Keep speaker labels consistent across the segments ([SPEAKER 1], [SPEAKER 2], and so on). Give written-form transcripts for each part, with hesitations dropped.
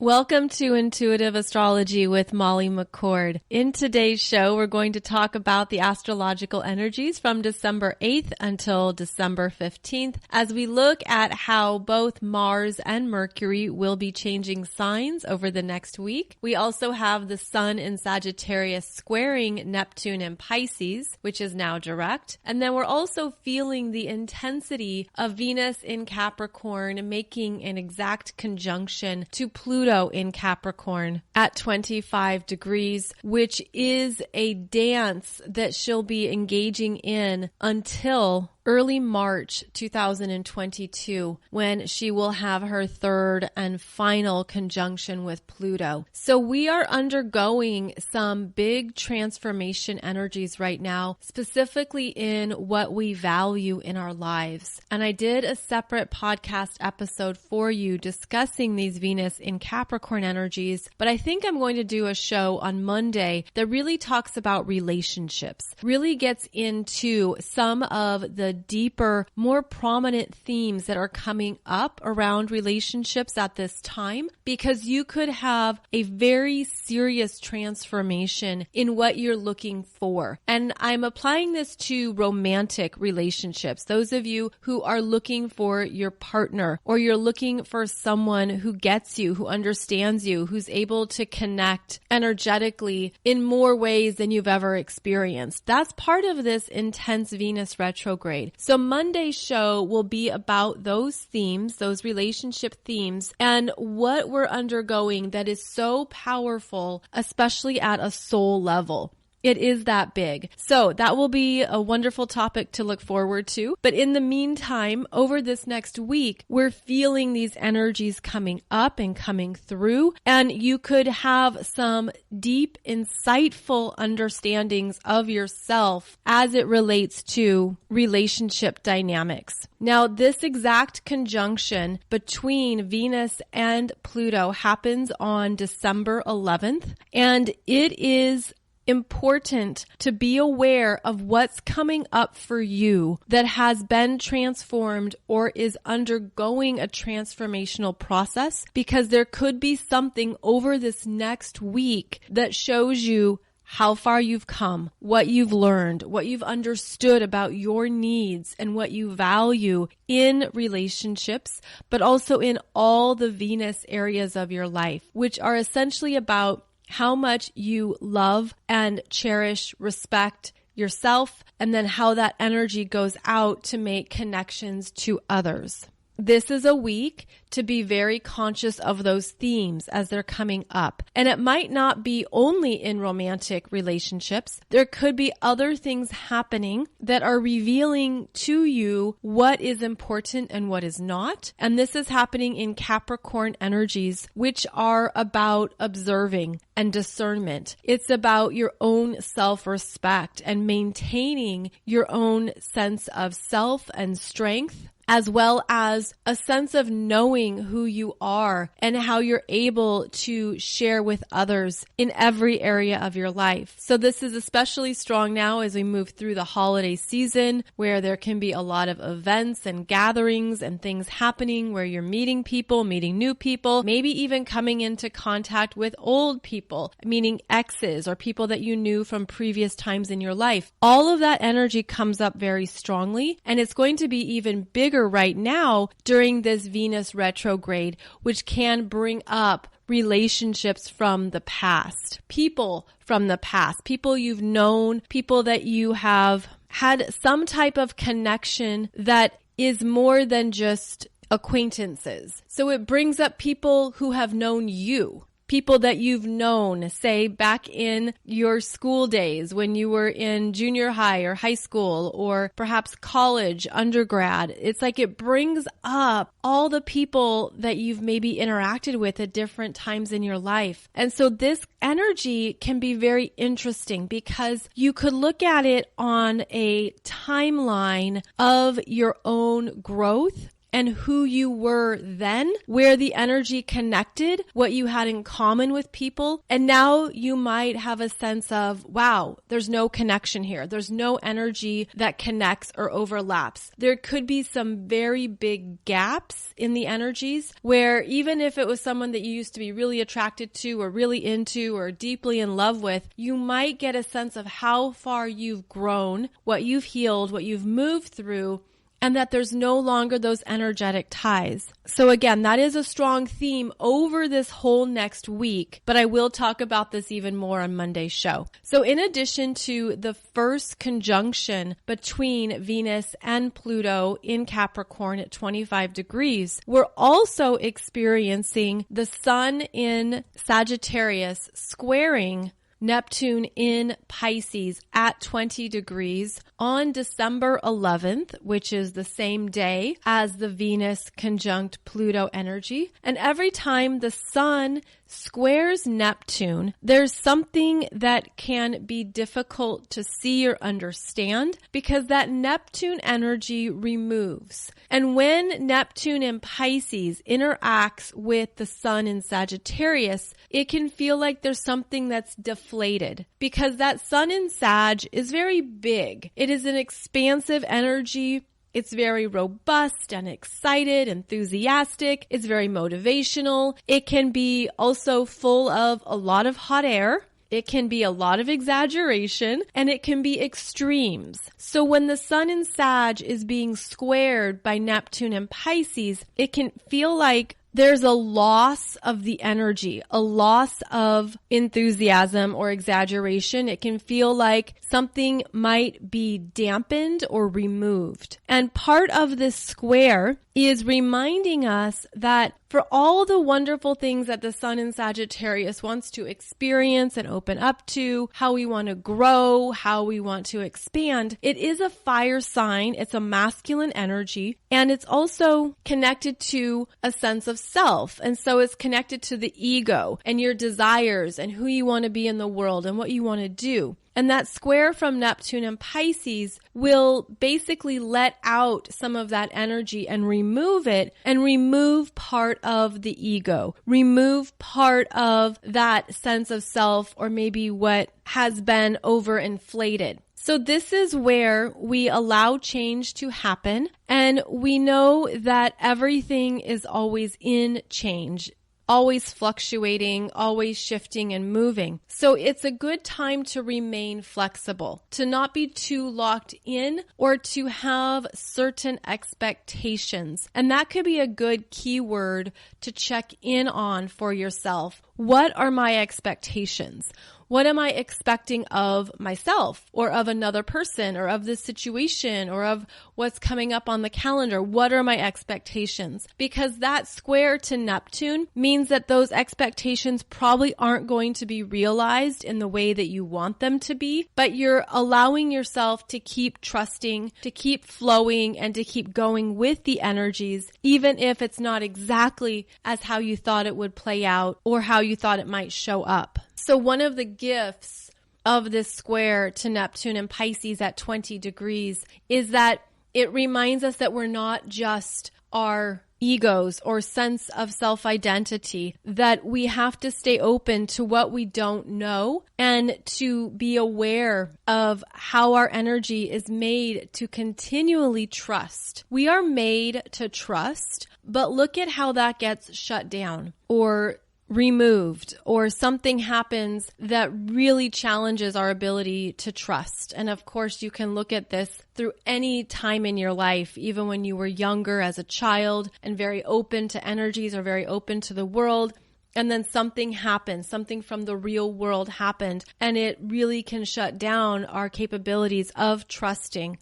[SPEAKER 1] Welcome to Intuitive Astrology with Molly McCord. In today's show, we're going to talk about the astrological energies from December 8th until December 15th as we look at how both Mars and Mercury will be changing signs over the next week. We also have the Sun in Sagittarius squaring Neptune in Pisces, which is now direct. And then we're also feeling the intensity of Venus in Capricorn making an exact conjunction to Pluto in Capricorn at 25 degrees, which is a dance that she'll be engaging in until early March 2022, when she will have her third and final conjunction with Pluto. So we are undergoing some big transformation energies right now, specifically in what we value in our lives. And I did a separate podcast episode for you discussing these Venus in Capricorn energies, but I think I'm going to do a show on Monday that really talks about relationships, really gets into some of the deeper, more prominent themes that are coming up around relationships at this time, because you could have a very serious transformation in what you're looking for. And I'm applying this to romantic relationships. Those of you who are looking for your partner, or you're looking for someone who gets you, who understands you, who's able to connect energetically in more ways than you've ever experienced. That's part of this intense Venus retrograde. So Monday's show will be about those themes, those relationship themes, and what we're undergoing that is so powerful, especially at a soul level. It is that big. So that will be a wonderful topic to look forward to. But in the meantime, over this next week, we're feeling these energies coming up and coming through. And you could have some deep, insightful understandings of yourself as it relates to relationship dynamics. Now, this exact conjunction between Venus and Pluto happens on December 11th. And it is important to be aware of what's coming up for you that has been transformed or is undergoing a transformational process, because there could be something over this next week that shows you how far you've come, what you've learned, what you've understood about your needs and what you value in relationships, but also in all the Venus areas of your life, which are essentially about how much you love and cherish, respect yourself, and then how that energy goes out to make connections to others. This is a week to be very conscious of those themes as they're coming up. And it might not be only in romantic relationships. There could be other things happening that are revealing to you what is important and what is not. And this is happening in Capricorn energies, which are about observing and discernment. It's about your own self-respect and maintaining your own sense of self and strength, as well as a sense of knowing who you are and how you're able to share with others in every area of your life. So this is especially strong now as we move through the holiday season, where there can be a lot of events and gatherings and things happening where you're meeting people, meeting new people, maybe even coming into contact with old people, meaning exes or people that you knew from previous times in your life. All of that energy comes up very strongly, and it's going to be even bigger right now during this Venus retrograde, which can bring up relationships from the past, people from the past, people you've known, people that you have had some type of connection that is more than just acquaintances. So it brings up people who have known you. People that you've known, say back in your school days when you were in junior high or high school, or perhaps college, undergrad. It's like it brings up all the people that you've maybe interacted with at different times in your life. And so this energy can be very interesting because you could look at it on a timeline of your own growth and who you were then, where the energy connected, what you had in common with people. And now you might have a sense of, wow, there's no connection here. There's no energy that connects or overlaps. There could be some very big gaps in the energies where even if it was someone that you used to be really attracted to or really into or deeply in love with, you might get a sense of how far you've grown, what you've healed, what you've moved through, and that there's no longer those energetic ties. So again, that is a strong theme over this whole next week, but I will talk about this even more on Monday's show. So in addition to the first conjunction between Venus and Pluto in Capricorn at 25 degrees, we're also experiencing the Sun in Sagittarius squaring Neptune in Pisces at 20 degrees on December 11th, which is the same day as the Venus conjunct Pluto energy. And every time the Sun squares Neptune, there's something that can be difficult to see or understand because that Neptune energy removes. And when Neptune in Pisces interacts with the Sun in Sagittarius, it can feel like there's something that's deflated because that Sun in Sag is very big. It is an expansive energy. It's very robust and excited, enthusiastic. It's very motivational. It can be also full of a lot of hot air. It can be a lot of exaggeration, and it can be extremes. So when the Sun in Sag is being squared by Neptune and Pisces, it can feel like there's a loss of the energy, a loss of enthusiasm or exaggeration. It can feel like something might be dampened or removed. And part of this square is reminding us that for all the wonderful things that the Sun in Sagittarius wants to experience and open up to, how we want to grow, how we want to expand, it is a fire sign. It's a masculine energy, and it's also connected to a sense of self. And so it's connected to the ego and your desires and who you want to be in the world and what you want to do. And that square from Neptune and Pisces will basically let out some of that energy and remove it and remove part of the ego, remove part of that sense of self or maybe what has been overinflated. So this is where we allow change to happen, and we know that everything is always in change, always fluctuating, always shifting and moving. So it's a good time to remain flexible, to not be too locked in or to have certain expectations. And that could be a good keyword to check in on for yourself. What are my expectations? What am I expecting of myself or of another person or of this situation or of what's coming up on the calendar? What are my expectations? Because that square to Neptune means that those expectations probably aren't going to be realized in the way that you want them to be, but you're allowing yourself to keep trusting, to keep flowing, and to keep going with the energies, even if it's not exactly as how you thought it would play out or how you thought it might show up. So one of the gifts of this square to Neptune and Pisces at 20 degrees is that it reminds us that we're not just our egos or sense of self-identity, that we have to stay open to what we don't know and to be aware of how our energy is made to continually trust. We are made to trust, but look at how that gets shut down or removed, or something happens that really challenges our ability to trust. And of course, you can look at this through any time in your life, even when you were younger as a child and very open to energies or very open to the world. And then something happened, something from the real world happened, and it really can shut down our capabilities of trusting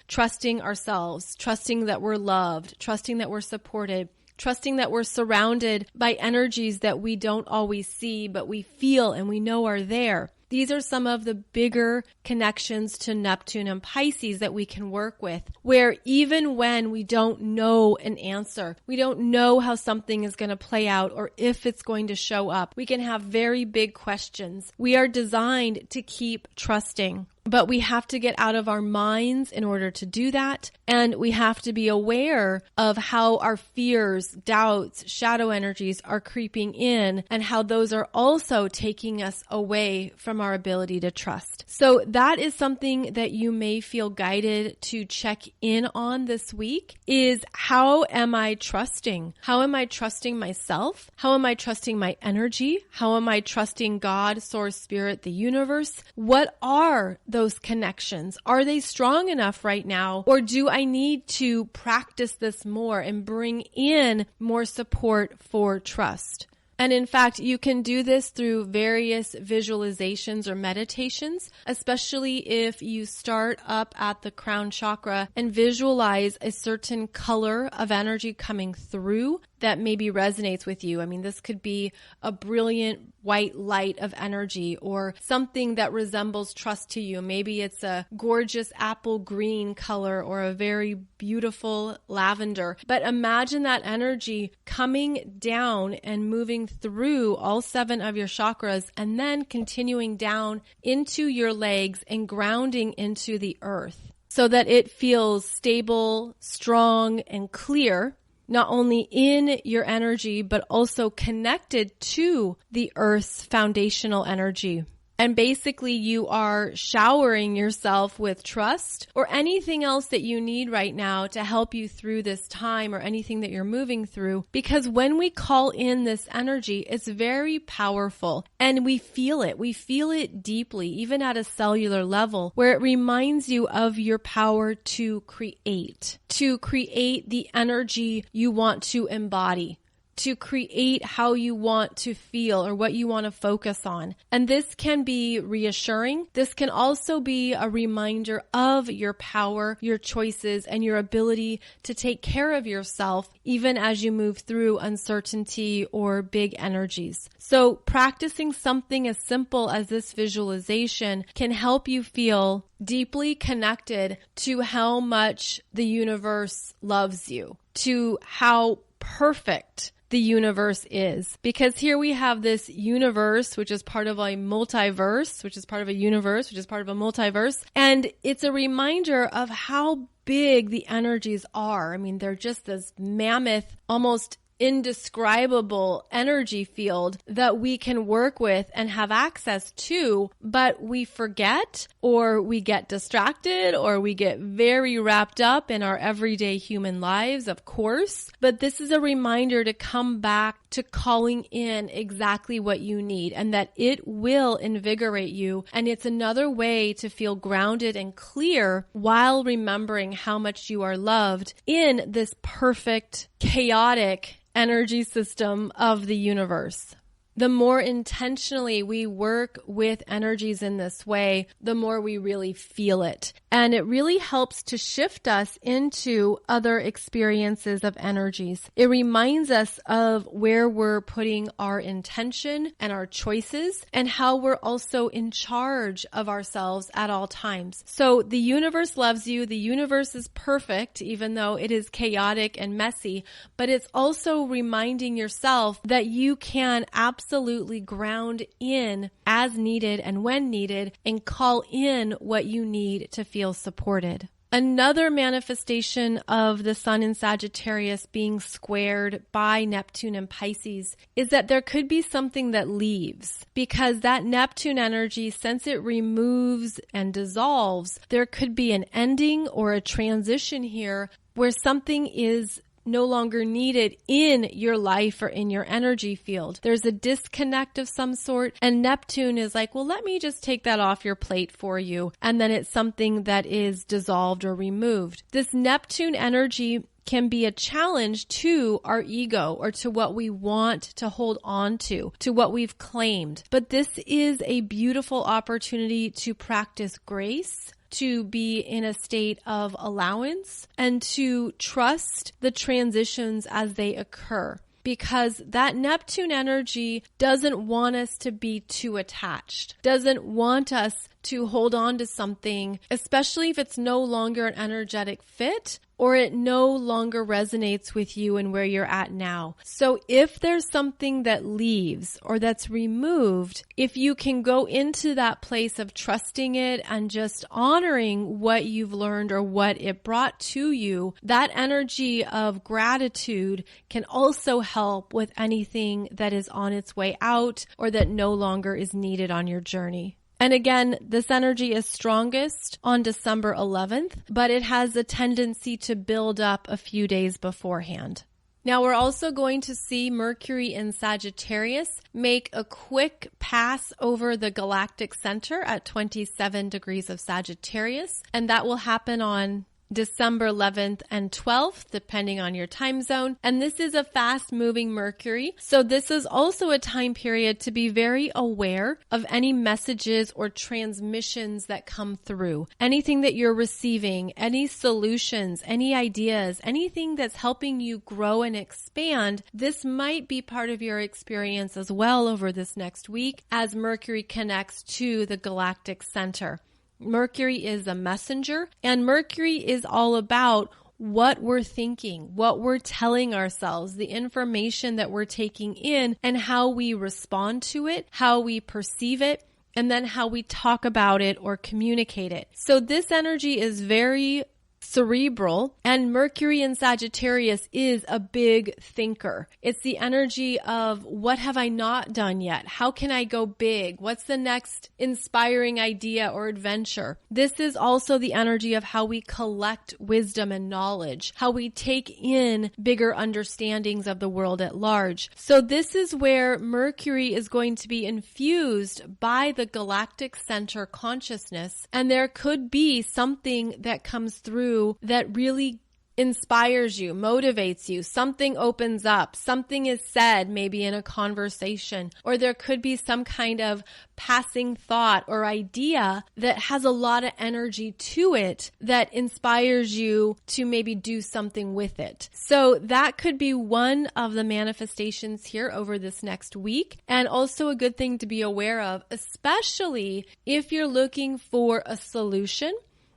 [SPEAKER 1] ourselves, trusting that we're loved, trusting that we're supported, trusting that we're surrounded by energies that we don't always see, but we feel and we know are there. These are some of the bigger connections to Neptune and Pisces that we can work with, where even when we don't know an answer, we don't know how something is going to play out or if it's going to show up, we can have very big questions. We are designed to keep trusting. But we have to get out of our minds in order to do that. And we have to be aware of how our fears, doubts, shadow energies are creeping in and how those are also taking us away from our ability to trust. So that is something that you may feel guided to check in on this week is, how am I trusting? How am I trusting myself? How am I trusting my energy? How am I trusting God, Source, Spirit, the universe? What are those connections? Are they strong enough right now? Or do I need to practice this more and bring in more support for trust? And in fact, you can do this through various visualizations or meditations, especially if you start up at the crown chakra and visualize a certain color of energy coming through that maybe resonates with you. I mean, this could be a brilliant white light of energy or something that resembles trust to you. Maybe it's a gorgeous apple green color or a very beautiful lavender. But imagine that energy coming down and moving through all 7 of your chakras and then continuing down into your legs and grounding into the earth so that it feels stable, strong, and clear, not only in your energy, but also connected to the earth's foundational energy. And basically you are showering yourself with trust or anything else that you need right now to help you through this time or anything that you're moving through. Because when we call in this energy, it's very powerful and we feel it. We feel it deeply, even at a cellular level, where it reminds you of your power to create the energy you want to embody, to create how you want to feel or what you want to focus on. And this can be reassuring. This can also be a reminder of your power, your choices, and your ability to take care of yourself even as you move through uncertainty or big energies. So practicing something as simple as this visualization can help you feel deeply connected to how much the universe loves you, to how perfect the universe is. Because here we have this universe, which is part of a multiverse, which is part of a universe, which is part of a multiverse. And it's a reminder of how big the energies are. I mean, they're just this mammoth, almost indescribable energy field that we can work with and have access to, but we forget or we get distracted or we get very wrapped up in our everyday human lives, of course. But this is a reminder to come back to calling in exactly what you need and that it will invigorate you. And it's another way to feel grounded and clear while remembering how much you are loved in this perfect, chaotic energy system of the universe. The more intentionally we work with energies in this way, the more we really feel it. And it really helps to shift us into other experiences of energies. It reminds us of where we're putting our intention and our choices and how we're also in charge of ourselves at all times. So the universe loves you. The universe is perfect, even though it is chaotic and messy, but it's also reminding yourself that you can absolutely ground in as needed and when needed and call in what you need to feel supported. Another manifestation of the sun in Sagittarius being squared by Neptune and Pisces is that there could be something that leaves, because that Neptune energy, since it removes and dissolves, there could be an ending or a transition here where something is no longer needed in your life or in your energy field. There's a disconnect of some sort, and Neptune is like, well, let me just take that off your plate for you. And then it's something that is dissolved or removed. This Neptune energy can be a challenge to our ego or to what we want to hold on to what we've claimed. But this is a beautiful opportunity to practice grace, to be in a state of allowance, and to trust the transitions as they occur. Because that Neptune energy doesn't want us to be too attached, doesn't want us to hold on to something, especially if it's no longer an energetic fit, or it no longer resonates with you and where you're at now. So if there's something that leaves or that's removed, if you can go into that place of trusting it and just honoring what you've learned or what it brought to you, that energy of gratitude can also help with anything that is on its way out or that no longer is needed on your journey. And again, this energy is strongest on December 11th, but it has a tendency to build up a few days beforehand. Now we're also going to see Mercury in Sagittarius make a quick pass over the galactic center at 27 degrees of Sagittarius, and that will happen on December 11th and 12th, depending on your time zone. And this is a fast-moving Mercury. So this is also a time period to be very aware of any messages or transmissions that come through. Anything that you're receiving, any solutions, any ideas, anything that's helping you grow and expand, this might be part of your experience as well over this next week as Mercury connects to the galactic center. Mercury is a messenger, and Mercury is all about what we're thinking, what we're telling ourselves, the information that we're taking in, and how we respond to it, how we perceive it, and then how we talk about it or communicate it. So this energy is very cerebral, and Mercury in Sagittarius is a big thinker. It's the energy of what have I not done yet? How can I go big? What's the next inspiring idea or adventure? This is also the energy of how we collect wisdom and knowledge, how we take in bigger understandings of the world at large. So this is where Mercury is going to be infused by the galactic center consciousness, and there could be something that comes through that really inspires you, motivates you, something opens up, something is said maybe in a conversation, or there could be some kind of passing thought or idea that has a lot of energy to it that inspires you to maybe do something with it. So that could be one of the manifestations here over this next week, and also a good thing to be aware of, especially if you're looking for a solution.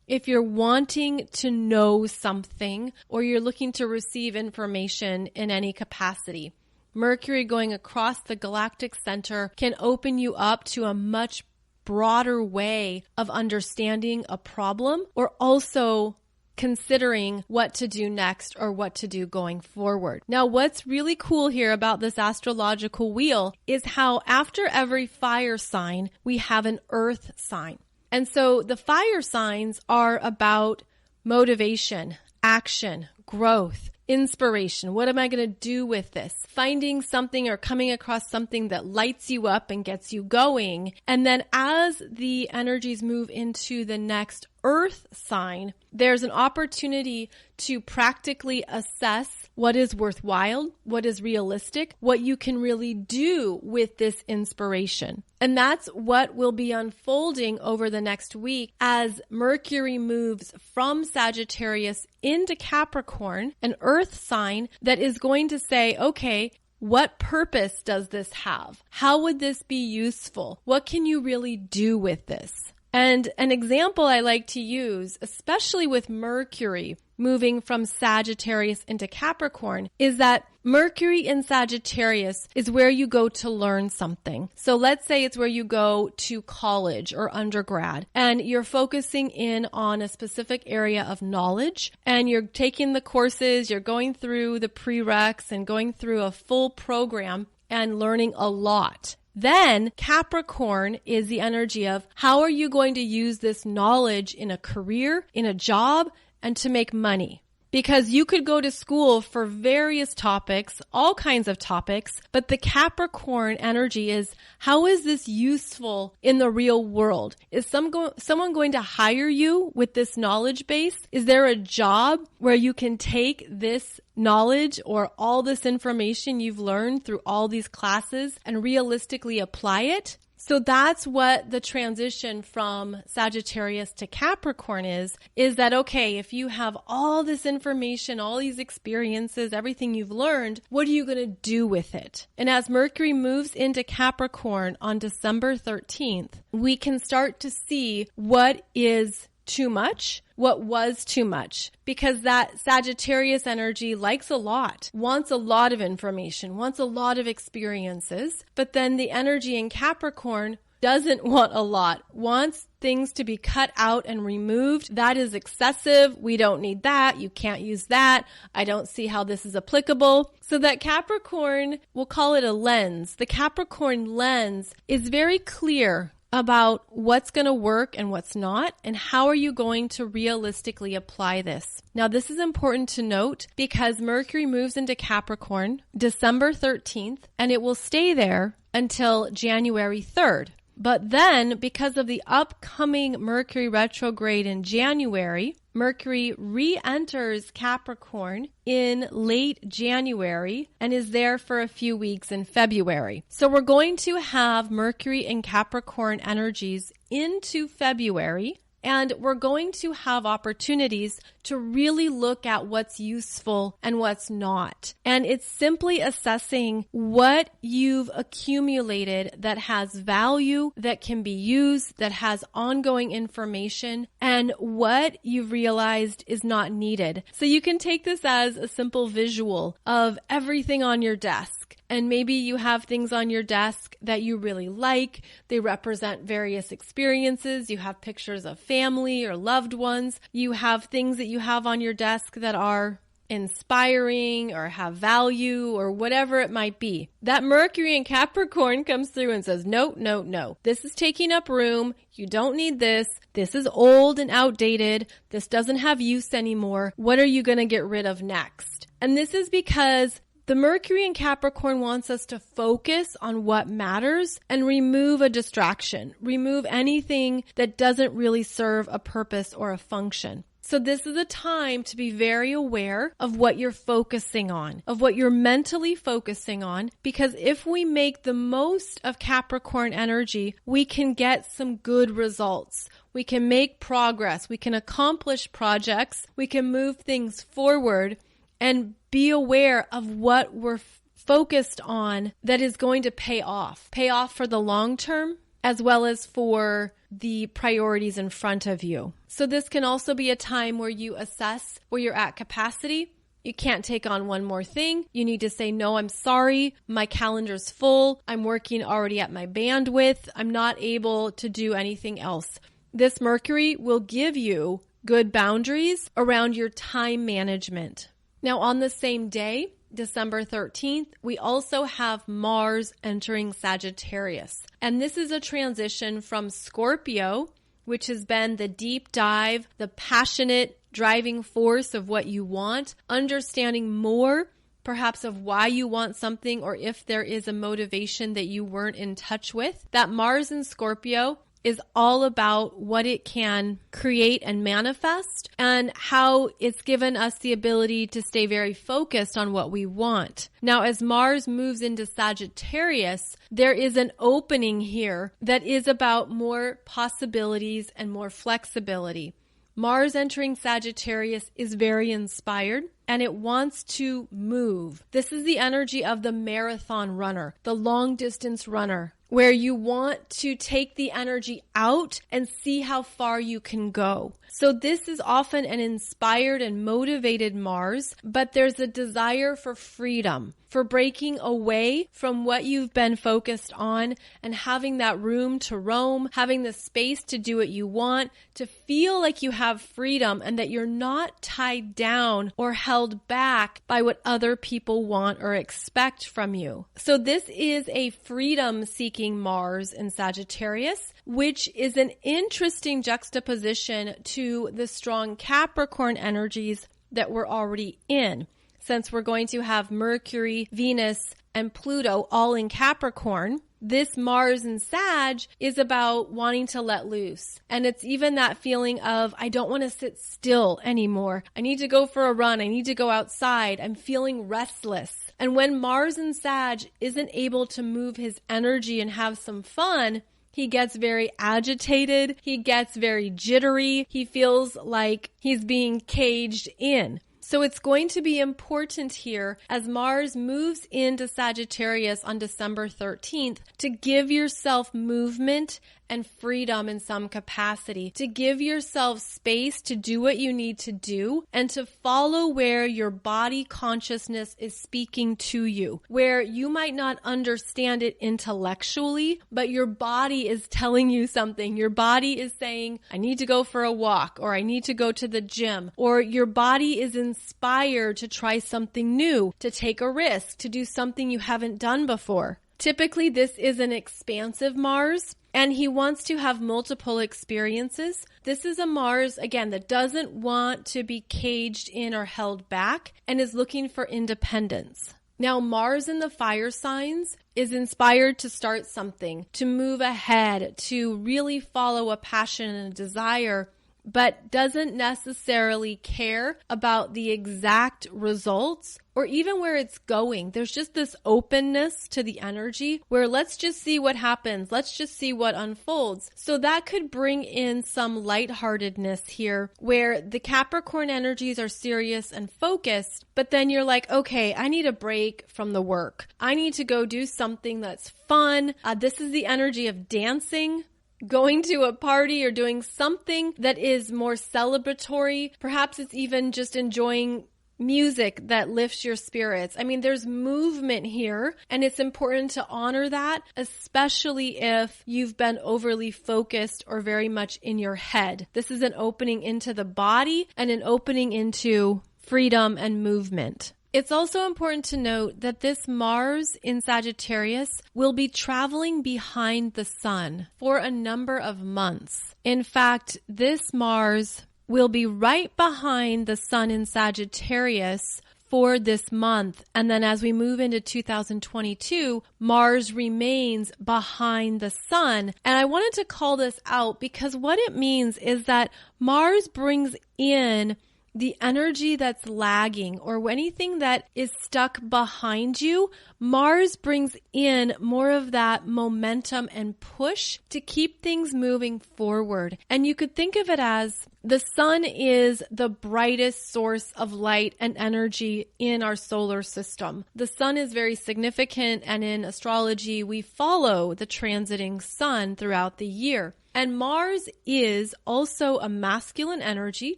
[SPEAKER 1] If you're wanting to know something or you're looking to receive information in any capacity, Mercury going across the galactic center can open you up to a much broader way of understanding a problem or also considering what to do next or what to do going forward. Now, what's really cool here about this astrological wheel is how after every fire sign, we have an earth sign. And so the fire signs are about motivation, action, growth, inspiration. What am I going to do with this? Finding something or coming across something that lights you up and gets you going. And then as the energies move into the next earth sign, there's an opportunity to practically assess what is worthwhile, what is realistic, what you can really do with this inspiration. And that's what will be unfolding over the next week as Mercury moves from Sagittarius into Capricorn, an earth sign that is going to say, okay, what purpose does this have? How would this be useful? What can you really do with this? And an example I like to use, especially with Mercury moving from Sagittarius into Capricorn, is that Mercury in Sagittarius is where you go to learn something. So let's say it's where you go to college or undergrad and you're focusing in on a specific area of knowledge and you're taking the courses, you're going through the prereqs and going through a full program and learning a lot. Then Capricorn is the energy of how are you going to use this knowledge in a career, in a job, and to make money. Because you could go to school for various topics, all kinds of topics, but the Capricorn energy is how is this useful in the real world? Is someone going to hire you with this knowledge base? Is there a job where you can take this knowledge or all this information you've learned through all these classes and realistically apply it? So that's what the transition from Sagittarius to Capricorn is that, okay, if you have all this information, all these experiences, everything you've learned, what are you going to do with it? And as Mercury moves into Capricorn on December 13th, we can start to see what is too much, what was too much, because that Sagittarius energy likes a lot, wants a lot of information, wants a lot of experiences, but then the energy in Capricorn doesn't want a lot, wants things to be cut out and removed. That is excessive. We don't need that. You can't use that. I don't see how this is applicable. So that Capricorn, we'll call it a lens. The Capricorn lens is very clear about what's going to work and what's not, and how are you going to realistically apply this. Now, this is important to note because Mercury moves into Capricorn December 13th, and it will stay there until January 3rd. But then, because of the upcoming Mercury retrograde in January, Mercury re-enters Capricorn in late January and is there for a few weeks in February. So we're going to have Mercury and Capricorn energies into February, and we're going to have opportunities to really look at what's useful and what's not. And it's simply assessing what you've accumulated that has value, that can be used, that has ongoing information, and what you've realized is not needed. So you can take this as a simple visual of everything on your desk. And maybe you have things on your desk that you really like. They represent various experiences. You have pictures of family or loved ones. You have things that you have on your desk that are inspiring or have value or whatever it might be. That Mercury in Capricorn comes through and says, no, no, no. This is taking up room. You don't need this. This is old and outdated. This doesn't have use anymore. What are you going to get rid of next? And this is because the Mercury in Capricorn wants us to focus on what matters and remove a distraction, remove anything that doesn't really serve a purpose or a function. So this is a time to be very aware of what you're focusing on, of what you're mentally focusing on, because if we make the most of Capricorn energy, we can get some good results. We can make progress. We can accomplish projects. We can move things forward and be aware of what we're focused on that is going to pay off for the long term, as well as for the priorities in front of you. So this can also be a time where you assess where you're at capacity. You can't take on one more thing. You need to say, no, I'm sorry. My calendar's full. I'm working already at my bandwidth. I'm not able to do anything else. This Mercury will give you good boundaries around your time management. Now, on the same day, December 13th, we also have Mars entering Sagittarius. And this is a transition from Scorpio, which has been the deep dive, the passionate driving force of what you want, understanding more perhaps of why you want something or if there is a motivation that you weren't in touch with. That Mars in Scorpio is all about what it can create and manifest and how it's given us the ability to stay very focused on what we want. Now, as Mars moves into Sagittarius, there is an opening here that is about more possibilities and more flexibility. Mars entering Sagittarius is very inspired and it wants to move. This is the energy of the marathon runner, the long distance runner, where you want to take the energy out and see how far you can go. So this is often an inspired and motivated Mars, but there's a desire for freedom, for breaking away from what you've been focused on and having that room to roam, having the space to do what you want, to feel like you have freedom and that you're not tied down or held back by what other people want or expect from you. So this is a freedom-seeking Mars in Sagittarius, which is an interesting juxtaposition to the strong Capricorn energies that we're already in. Since we're going to have Mercury, Venus, and Pluto all in Capricorn, this Mars in Sag is about wanting to let loose. And it's even that feeling of, I don't want to sit still anymore. I need to go for a run. I need to go outside. I'm feeling restless. And when Mars in Sag isn't able to move his energy and have some fun, he gets very agitated. He gets very jittery. He feels like he's being caged in. So it's going to be important here as Mars moves into Sagittarius on December 13th to give yourself movement and freedom in some capacity, to give yourself space to do what you need to do and to follow where your body consciousness is speaking to you, where you might not understand it intellectually, but your body is telling you something. Your body is saying, I need to go for a walk, or I need to go to the gym, or your body is inspired to try something new, to take a risk, to do something you haven't done before. Typically, this is an expansive Mars, and he wants to have multiple experiences. This is a Mars, again, that doesn't want to be caged in or held back and is looking for independence. Now, Mars in the fire signs is inspired to start something, to move ahead, to really follow a passion and a desire, but doesn't necessarily care about the exact results or even where it's going. There's just this openness to the energy where let's just see what happens. Let's just see what unfolds. So that could bring in some lightheartedness here where the Capricorn energies are serious and focused, but then you're like, okay, I need a break from the work. I need to go do something that's fun. This is the energy of dancing, going to a party, or doing something that is more celebratory. Perhaps it's even just enjoying music that lifts your spirits. I mean, there's movement here, and it's important to honor that, especially if you've been overly focused or very much in your head. This is an opening into the body and an opening into freedom and movement. It's also important to note that this Mars in Sagittarius will be traveling behind the sun for a number of months. In fact, this Mars will be right behind the sun in Sagittarius for this month. And then as we move into 2022, Mars remains behind the sun. And I wanted to call this out because what it means is that Mars brings in the energy that's lagging or anything that is stuck behind you. Mars brings in more of that momentum and push to keep things moving forward. And you could think of it as the sun is the brightest source of light and energy in our solar system. The sun is very significant, and in astrology, we follow the transiting sun throughout the year. And Mars is also a masculine energy,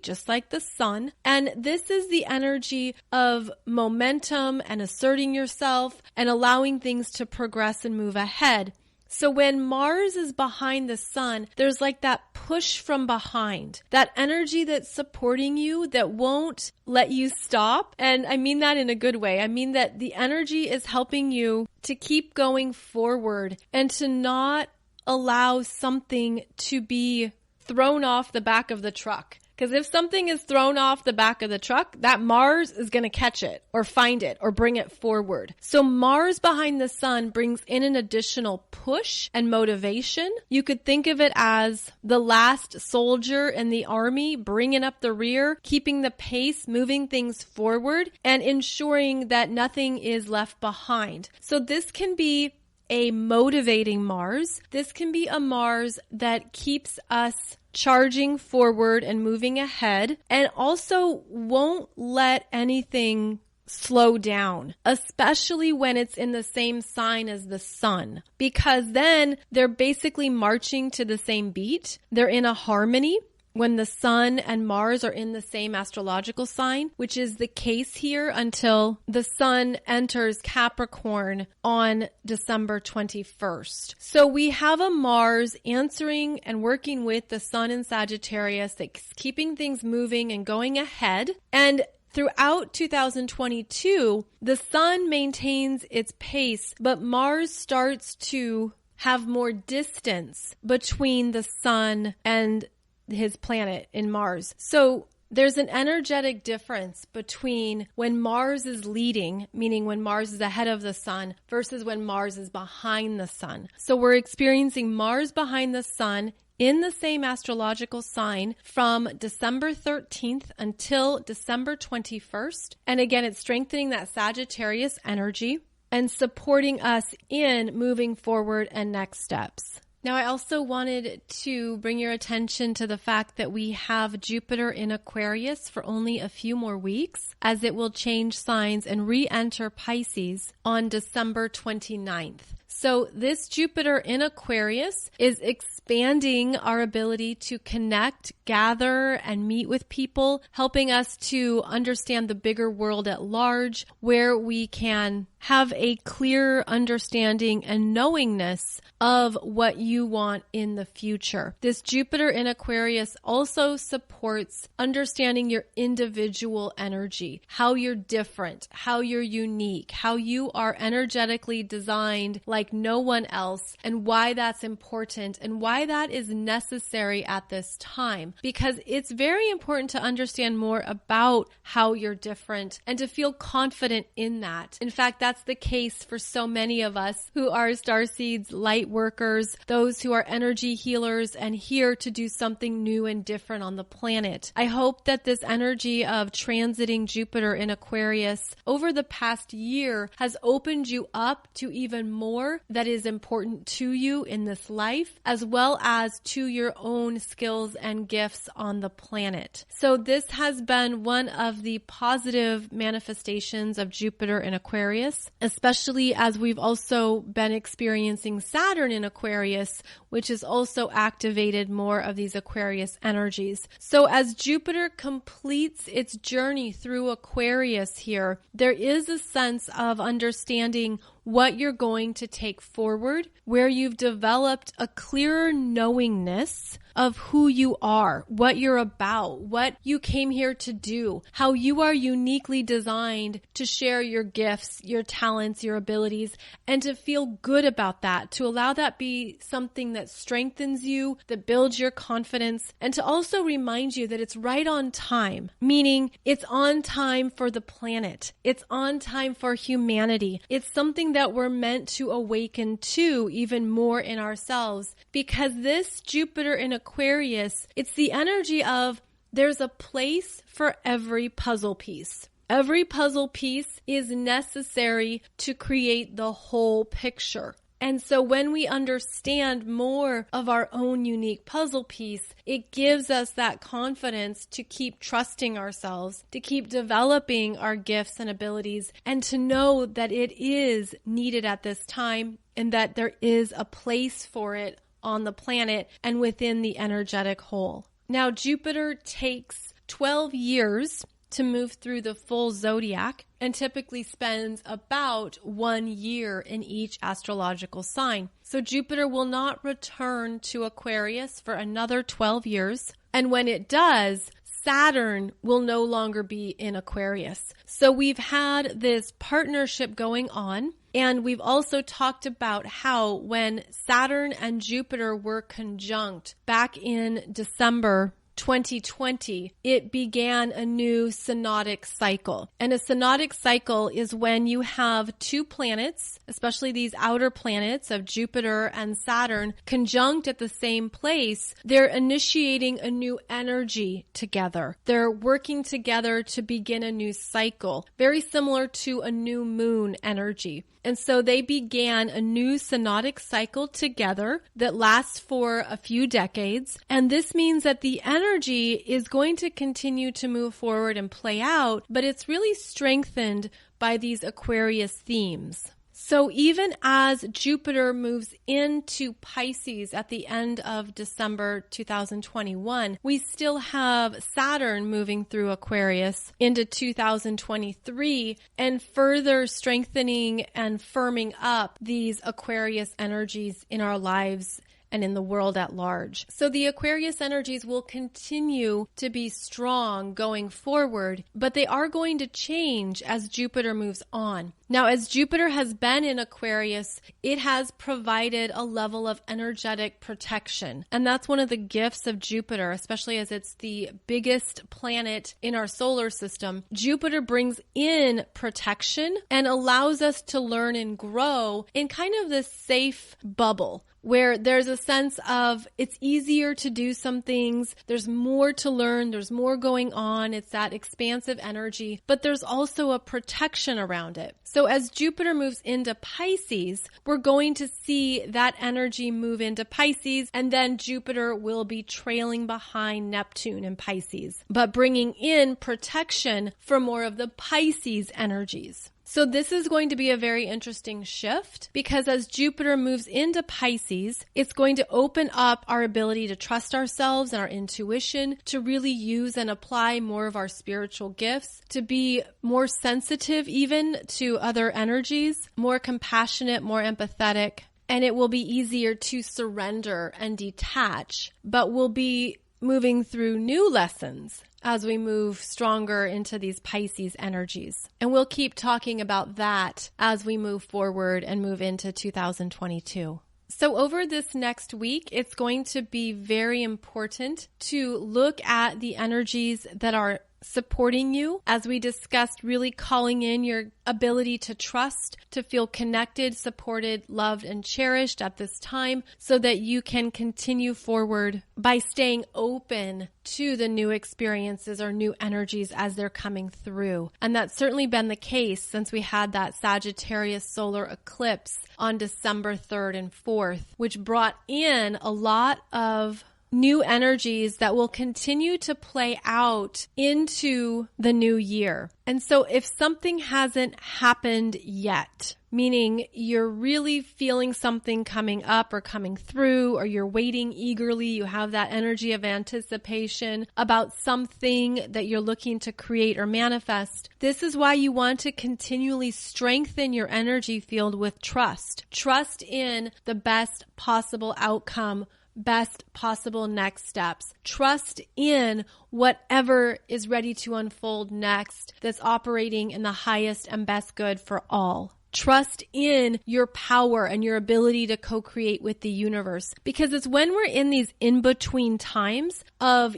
[SPEAKER 1] just like the sun. And this is the energy of momentum and asserting yourself and allowing things to progress and move ahead. So when Mars is behind the sun, there's like that push from behind, that energy that's supporting you that won't let you stop. And I mean that in a good way. I mean that the energy is helping you to keep going forward and to not allow something to be thrown off the back of the truck. Because if something is thrown off the back of the truck, that Mars is going to catch it or find it or bring it forward. So Mars behind the sun brings in an additional push and motivation. You could think of it as the last soldier in the army bringing up the rear, keeping the pace, moving things forward, and ensuring that nothing is left behind. So this can be a motivating Mars. This can be a Mars that keeps us charging forward and moving ahead, and also won't let anything slow down, especially when it's in the same sign as the sun, because then they're basically marching to the same beat. They're in a harmony when the sun and Mars are in the same astrological sign, which is the case here until the sun enters Capricorn on December 21st. So we have a Mars answering and working with the sun in Sagittarius that's keeping things moving and going ahead. And throughout 2022, the sun maintains its pace, but Mars starts to have more distance between the sun and his planet in Mars. So there's an energetic difference between when Mars is leading, meaning when Mars is ahead of the sun, versus when Mars is behind the sun. So we're experiencing Mars behind the sun in the same astrological sign from December 13th until December 21st. And again, it's strengthening that Sagittarius energy and supporting us in moving forward and next steps. Now, I also wanted to bring your attention to the fact that we have Jupiter in Aquarius for only a few more weeks, as it will change signs and re-enter Pisces on December 29th. So this Jupiter in Aquarius is expanding our ability to connect, gather, and meet with people, helping us to understand the bigger world at large, where we can have a clear understanding and knowingness of what you want in the future. This Jupiter in Aquarius also supports understanding your individual energy, how you're different, how you're unique, how you are energetically designed like no one else, and why that's important and why that is necessary at this time. Because it's very important to understand more about how you're different and to feel confident in that. In fact, that's the case for so many of us who are starseeds, light workers, those who are energy healers and here to do something new and different on the planet. I hope that this energy of transiting Jupiter in Aquarius over the past year has opened you up to even more that is important to you in this life, as well as to your own skills and gifts on the planet. So this has been one of the positive manifestations of Jupiter in Aquarius, especially as we've also been experiencing Saturn in Aquarius, which has also activated more of these Aquarius energies. So as Jupiter completes its journey through Aquarius here, there is a sense of understanding what you're going to take forward, where you've developed a clearer knowingness of who you are, what you're about, what you came here to do, how you are uniquely designed to share your gifts, your talents, your abilities, and to feel good about that, to allow that be something that strengthens you, that builds your confidence, and to also remind you that it's right on time, meaning it's on time for the planet. It's on time for humanity. It's something that we're meant to awaken to even more in ourselves, because this Jupiter in Aquarius, it's the energy of there's a place for every puzzle piece. Every puzzle piece is necessary to create the whole picture. And so when we understand more of our own unique puzzle piece, it gives us that confidence to keep trusting ourselves, to keep developing our gifts and abilities, and to know that it is needed at this time and that there is a place for it on the planet and within the energetic whole. Now, Jupiter takes 12 years to move through the full zodiac and typically spends about 1 year in each astrological sign. So Jupiter will not return to Aquarius for another 12 years. And when it does, Saturn will no longer be in Aquarius. So we've had this partnership going on. And we've also talked about how when Saturn and Jupiter were conjunct back in December 2020, it began a new synodic cycle. And a synodic cycle is when you have two planets, especially these outer planets of Jupiter and Saturn, conjunct at the same place. They're initiating a new energy together. They're working together to begin a new cycle, very similar to a new moon energy. And so they began a new synodic cycle together that lasts for a few decades. And this means that the energy is going to continue to move forward and play out, but it's really strengthened by these Aquarius themes. So even as Jupiter moves into Pisces at the end of December 2021, we still have Saturn moving through Aquarius into 2023 and further strengthening and firming up these Aquarius energies in our lives and in the world at large. So the Aquarius energies will continue to be strong going forward, but they are going to change as Jupiter moves on. Now, as Jupiter has been in Aquarius, it has provided a level of energetic protection. And that's one of the gifts of Jupiter, especially as it's the biggest planet in our solar system. Jupiter brings in protection and allows us to learn and grow in kind of this safe bubble, where there's a sense of it's easier to do some things, there's more to learn, there's more going on, it's that expansive energy, but there's also a protection around it. So So as Jupiter moves into Pisces, we're going to see that energy move into Pisces, and then Jupiter will be trailing behind Neptune in Pisces, but bringing in protection for more of the Pisces energies. So this is going to be a very interesting shift because as Jupiter moves into Pisces, it's going to open up our ability to trust ourselves and our intuition, to really use and apply more of our spiritual gifts, to be more sensitive even to other energies, more compassionate, more empathetic, and it will be easier to surrender and detach, but we'll be moving through new lessons as we move stronger into these Pisces energies. And we'll keep talking about that as we move forward and move into 2022. So over this next week, it's going to be very important to look at the energies that are supporting you, as we discussed, really calling in your ability to trust, to feel connected, supported, loved, and cherished at this time so that you can continue forward by staying open to the new experiences or new energies as they're coming through. And that's certainly been the case since we had that Sagittarius solar eclipse on December 3rd and 4th, which brought in a lot of new energies that will continue to play out into the new year. And so if something hasn't happened yet, meaning you're really feeling something coming up or coming through, or you're waiting eagerly, you have that energy of anticipation about something that you're looking to create or manifest, this is why you want to continually strengthen your energy field with trust. Trust in the best possible outcome, best possible next steps. Trust in whatever is ready to unfold next that's operating in the highest and best good for all. Trust in your power and your ability to co-create with the universe, because it's when we're in these in-between times of,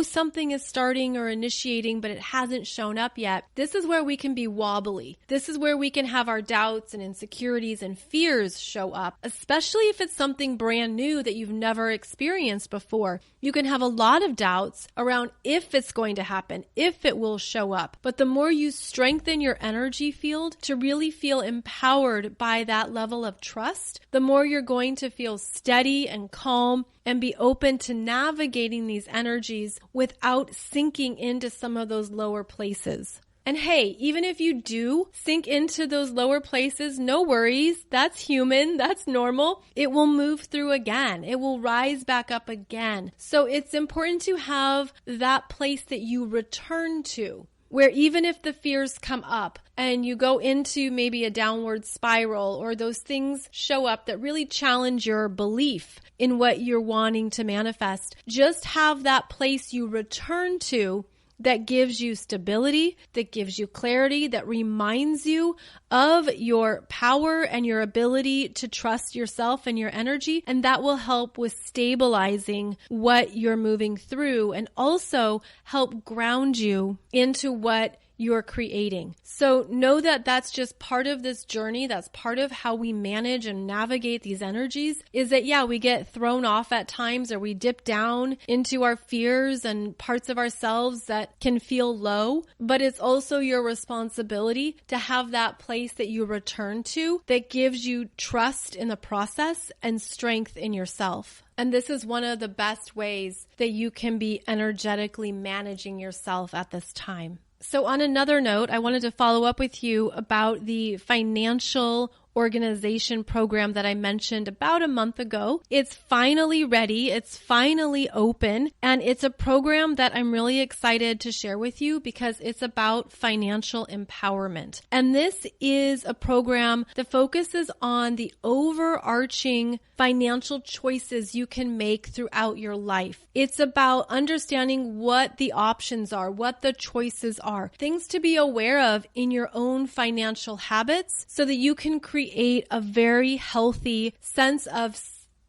[SPEAKER 1] something is starting or initiating, but it hasn't shown up yet. This is where we can be wobbly. This is where we can have our doubts and insecurities and fears show up, especially if it's something brand new that you've never experienced before. You can have a lot of doubts around if it's going to happen, if it will show up. But the more you strengthen your energy field to really feel empowered by that level of trust, the more you're going to feel steady and calm and be open to navigating these energies without sinking into some of those lower places. And hey, even if you do sink into those lower places, no worries. That's human. That's normal. It will move through again. It will rise back up again. So it's important to have that place that you return to, where even if the fears come up and you go into maybe a downward spiral, or those things show up that really challenge your belief in what you're wanting to manifest, just have that place you return to that gives you stability, that gives you clarity, that reminds you of your power and your ability to trust yourself and your energy. And that will help with stabilizing what you're moving through and also help ground you into what you're creating. So know that that's just part of this journey. That's part of how we manage and navigate these energies, is that, we get thrown off at times, or we dip down into our fears and parts of ourselves that can feel low. But it's also your responsibility to have that place that you return to that gives you trust in the process and strength in yourself. And this is one of the best ways that you can be energetically managing yourself at this time. So on another note, I wanted to follow up with you about the financial organization program that I mentioned about a month ago. It's finally ready. It's finally open. And it's a program that I'm really excited to share with you because it's about financial empowerment. And this is a program that focuses on the overarching financial choices you can make throughout your life. It's about understanding what the options are, what the choices are, things to be aware of in your own financial habits so that you can create a very healthy sense of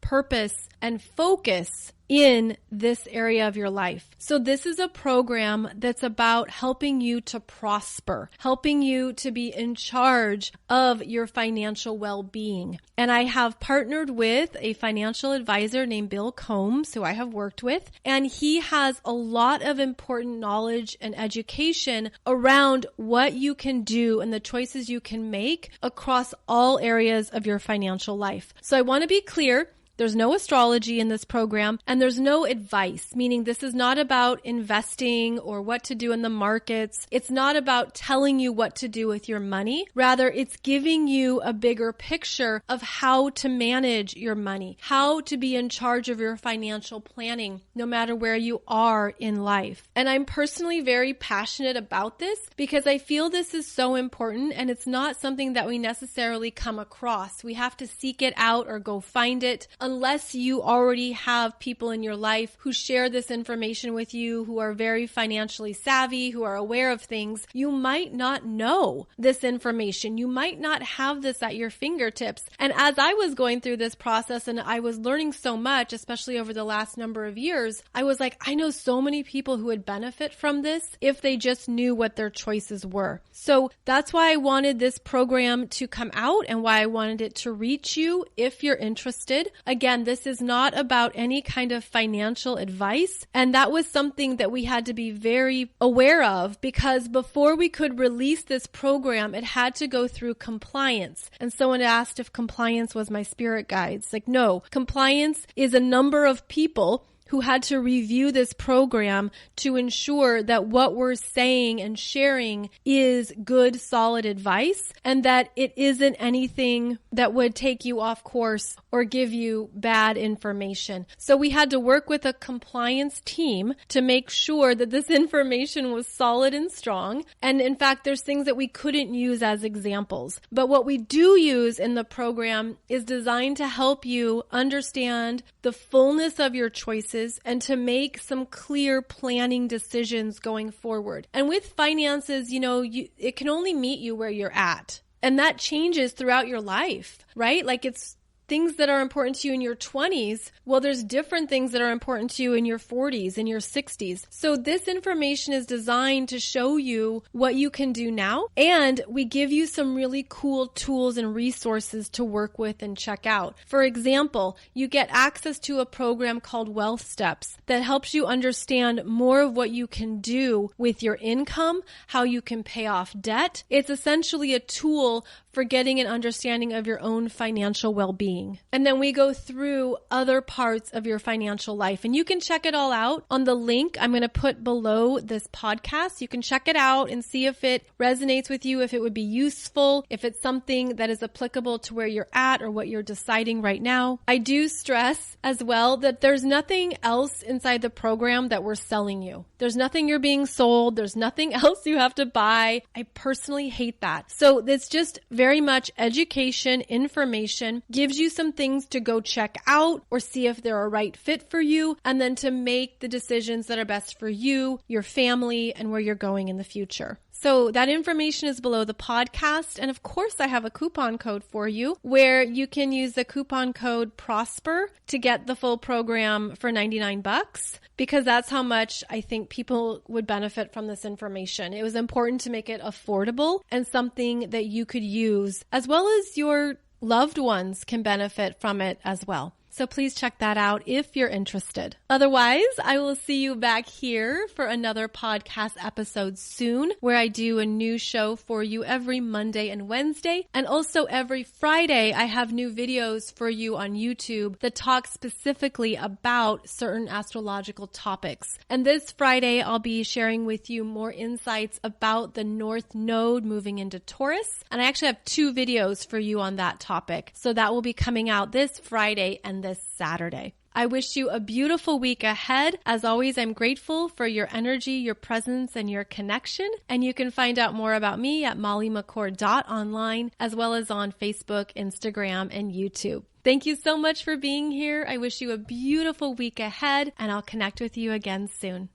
[SPEAKER 1] purpose and focus in this area of your life. So this is a program that's about helping you to prosper, helping you to be in charge of your financial well-being. And I have partnered with a financial advisor named Bill Combs, who I have worked with, and he has a lot of important knowledge and education around what you can do and the choices you can make across all areas of your financial life. So I want to be clear. There's no astrology in this program, and there's no advice, meaning this is not about investing or what to do in the markets. It's not about telling you what to do with your money. Rather, it's giving you a bigger picture of how to manage your money, how to be in charge of your financial planning, no matter where you are in life. And I'm personally very passionate about this because I feel this is so important, and it's not something that we necessarily come across. We have to seek it out or go find it. Unless you already have people in your life who share this information with you, who are very financially savvy, who are aware of things, you might not know this information. You might not have this at your fingertips. And as I was going through this process and I was learning so much, especially over the last number of years, I was like, I know so many people who would benefit from this if they just knew what their choices were. So that's why I wanted this program to come out and why I wanted it to reach you if you're interested. Again, this is not about any kind of financial advice. And that was something that we had to be very aware of because before we could release this program, it had to go through compliance. And someone asked if compliance was my spirit guides. Like, no, compliance is a number of people who had to review this program to ensure that what we're saying and sharing is good, solid advice and that it isn't anything that would take you off course or give you bad information. So we had to work with a compliance team to make sure that this information was solid and strong. And in fact, there's things that we couldn't use as examples. But what we do use in the program is designed to help you understand the fullness of your choices and to make some clear planning decisions going forward. And with finances, it can only meet you where you're at. And that changes throughout your life, right? Like it's things that are important to you in your 20s, well, there's different things that are important to you in your 40s and your 60s. So this information is designed to show you what you can do now. And we give you some really cool tools and resources to work with and check out. For example, you get access to a program called Wealth Steps that helps you understand more of what you can do with your income, how you can pay off debt. It's essentially a tool for getting an understanding of your own financial well-being. And then we go through other parts of your financial life. And you can check it all out on the link I'm going to put below this podcast. You can check it out and see if it resonates with you, if it would be useful, if it's something that is applicable to where you're at or what you're deciding right now. I do stress as well that there's nothing else inside the program that we're selling you. There's nothing you're being sold. There's nothing else you have to buy. I personally hate that. So it's just very much education, information, gives you some things to go check out or see if they're a right fit for you, and then to make the decisions that are best for you, your family, and where you're going in the future. So that information is below the podcast. And of course, I have a coupon code for you where you can use the coupon code PROSPER to get the full program for $99 because that's how much I think people would benefit from this information. It was important to make it affordable and something that you could use as well as your loved ones can benefit from it as well. So please check that out if you're interested. Otherwise, I will see you back here for another podcast episode soon, where I do a new show for you every Monday and Wednesday. And also every Friday, I have new videos for you on YouTube that talk specifically about certain astrological topics. And this Friday, I'll be sharing with you more insights about the North Node moving into Taurus. And I actually have 2 videos for you on that topic. So that will be coming out this Friday and this Saturday. I wish you a beautiful week ahead. As always, I'm grateful for your energy, your presence, and your connection. And you can find out more about me at mollymccord.online, as well as on Facebook, Instagram, and YouTube. Thank you so much for being here. I wish you a beautiful week ahead, and I'll connect with you again soon.